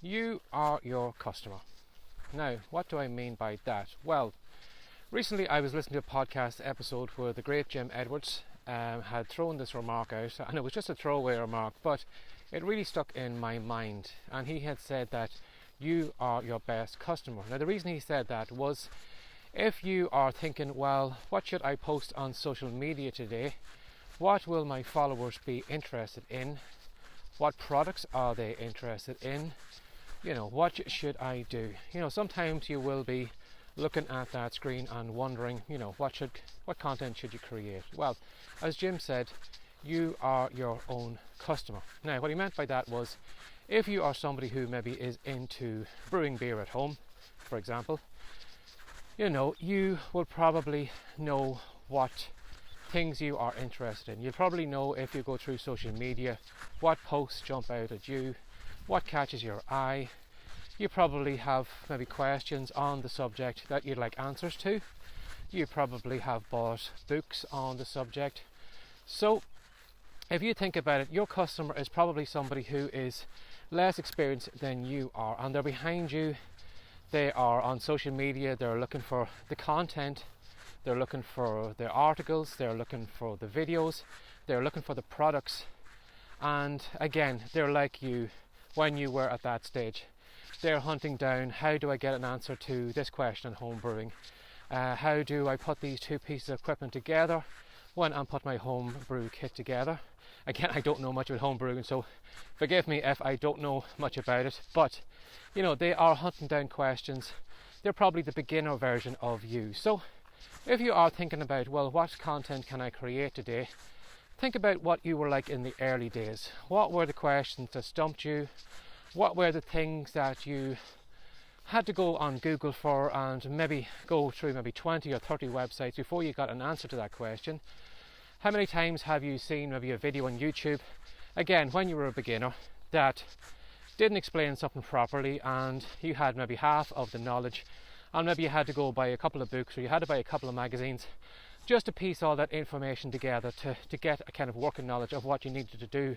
You are your customer. Now, what do I mean by that? Well, recently I was listening to a podcast episode where the great Jim Edwards had thrown this remark out, and it was just a throwaway remark, but it really stuck in my mind. And he had said that you are your best customer. Now, the reason he said that was if you are thinking, well, what should I post on social media today? What will my followers be interested in? What products are they interested in? What should I do? Sometimes you will be looking at that screen and wondering, what content should you create? Well, as Jim said, you are your own customer. Now, what he meant by that was, if you are somebody who maybe is into brewing beer at home, for example, you will probably know what things you are interested in. You'll probably know, if you go through social media, what posts jump out at you, what catches your eye. You probably have maybe questions on the subject that you'd like answers to. You probably have bought books on the subject. So if you think about it, your customer is probably somebody who is less experienced than you are, and they're behind you. They are on social media, they're looking for the content, they're looking for the articles, they're looking for the videos, they're looking for the products. And again, they're like you when you were at that stage. They're hunting down, how do I get an answer to this question in home brewing? How do I put these two pieces of equipment together when I put my home brew kit together? Again, I don't know much about home brewing, so forgive me if I don't know much about it, but they are hunting down questions. They're probably the beginner version of you. So if you are thinking about, well, what content can I create today? Think about what you were like in the early days. What were the questions that stumped you? What were the things that you had to go on Google for and maybe go through maybe 20 or 30 websites before you got an answer to that question? How many times have you seen maybe a video on YouTube, again, when you were a beginner, that didn't explain something properly and you had maybe half of the knowledge, and maybe you had to go buy a couple of books or you had to buy a couple of magazines just to piece all that information together to get a kind of working knowledge of what you needed to do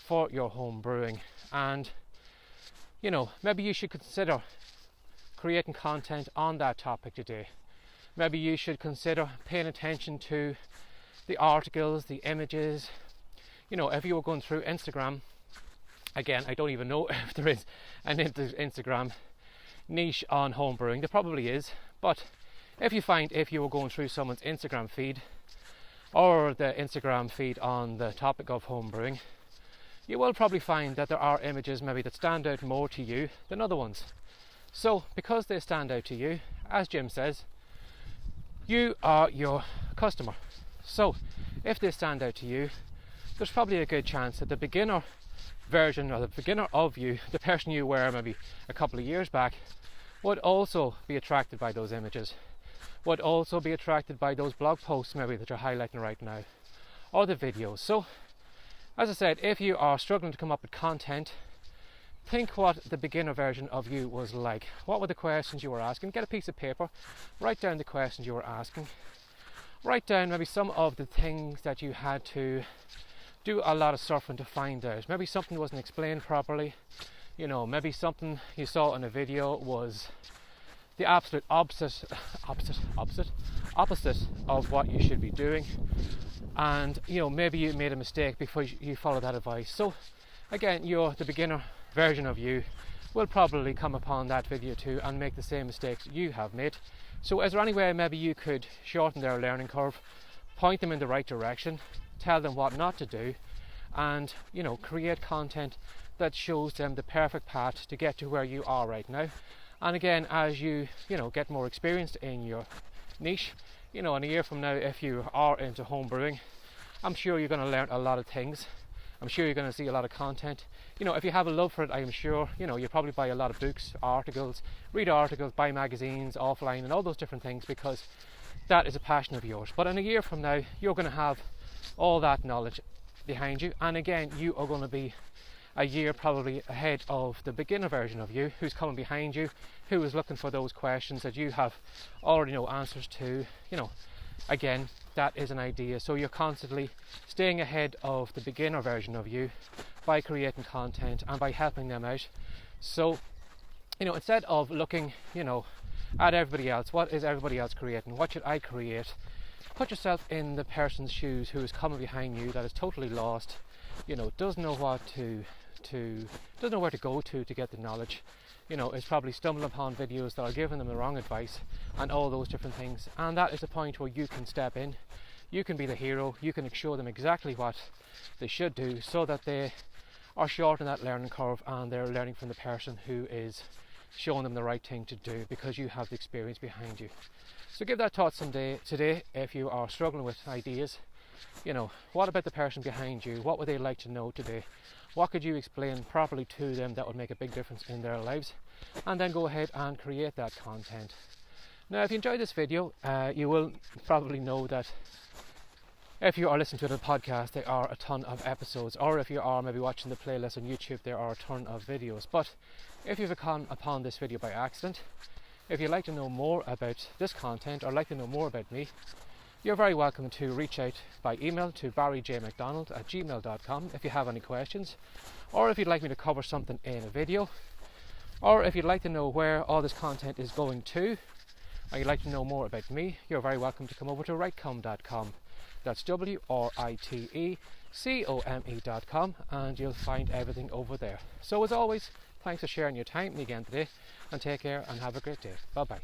for your home brewing. And maybe you should consider creating content on that topic today. Maybe you should consider paying attention to the articles, the images. If you were going through Instagram, again, I don't even know if there is an Instagram niche on home brewing. There probably is, but if you were going through someone's Instagram feed or the Instagram feed on the topic of home brewing, you will probably find that there are images maybe that stand out more to you than other ones. So because they stand out to you, as Jim says, you are your customer. So if they stand out to you, there's probably a good chance that the beginner version or the beginner of you, the person you were maybe a couple of years back, would also be attracted by those images, would also be attracted by those blog posts maybe that you're highlighting right now, or the videos. So as I said, if you are struggling to come up with content, think what the beginner version of you was like. What were the questions you were asking? Get a piece of paper, write down the questions you were asking, write down maybe some of the things that you had to do a lot of surfing to find out. Maybe something wasn't explained properly. Maybe something you saw in a video was the absolute opposite of what you should be doing. And maybe you made a mistake before you followed that advice. So again, the beginner version of you will probably come upon that video too and make the same mistakes you have made. So is there any way maybe you could shorten their learning curve, point them in the right direction, tell them what not to do, and create content that shows them the perfect path to get to where you are right now? And again, as you get more experienced in your niche, in a year from now, if you are into home brewing, I'm sure you're going to learn a lot of things. I'm sure you're going to see a lot of content. If you have a love for it, I am sure, you probably buy a lot of books, articles, read articles, buy magazines offline and all those different things, because that is a passion of yours. But in a year from now, you're going to have all that knowledge behind you. And again, you are going to be a year probably ahead of the beginner version of you who's coming behind you, who is looking for those questions that you have already know answers to. Again, that is an idea. So you're constantly staying ahead of the beginner version of you by creating content and by helping them out So, instead of looking, at everybody else, what is everybody else creating? What should I create? Put yourself in the person's shoes who is coming behind you, that is totally lost, doesn't know doesn't know where to go to get the knowledge, is probably stumbling upon videos that are giving them the wrong advice and all those different things. And that is the point where you can step in, you can be the hero, you can show them exactly what they should do so that they are short in that learning curve and they're learning from the person who is showing them the right thing to do, because you have the experience behind you. So give that thought someday today if you are struggling with ideas. What about the person behind you? What would they like to know today? What could you explain properly to them that would make a big difference in their lives? And then go ahead and create that content. Now, if you enjoyed this video, you will probably know that if you are listening to the podcast, there are a ton of episodes, or if you are maybe watching the playlist on YouTube, there are a ton of videos. But if you've come upon this video by accident, if you'd like to know more about this content or like to know more about me, you're very welcome to reach out by email to barryjmcdonald@gmail.com if you have any questions, or if you'd like me to cover something in a video, or if you'd like to know where all this content is going to, or you'd like to know more about me, you're very welcome to come over to writecom.com. That's WRITECOME.com, and you'll find everything over there. So as always, thanks for sharing your time with me again today, and take care and have a great day. Bye bye.